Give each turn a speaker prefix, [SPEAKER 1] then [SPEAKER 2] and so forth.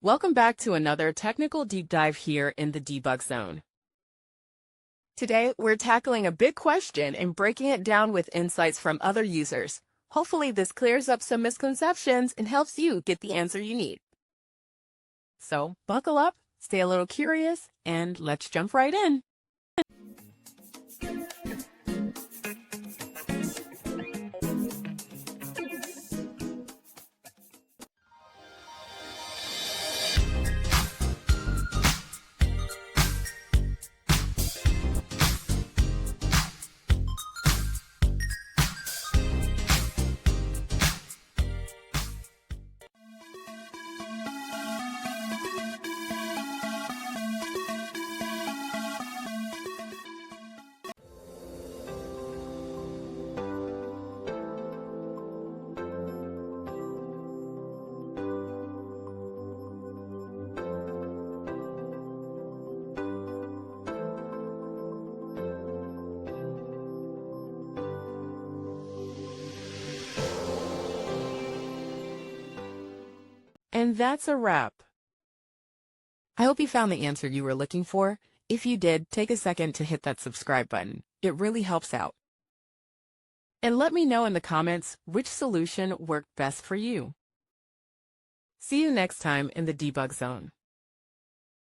[SPEAKER 1] Welcome back to another technical deep dive here in the debug zone. Today, we're tackling a big question and breaking it down with insights from other users. Hopefully, this clears up some misconceptions and helps you get the answer you need. So, buckle up, stay a little curious, and let's jump right in. And that's a wrap. I hope you found the answer you were looking for. If you did, take a second to hit that subscribe button. It really helps out. And let me know in the comments which solution worked best for you. See you next time in the debug zone.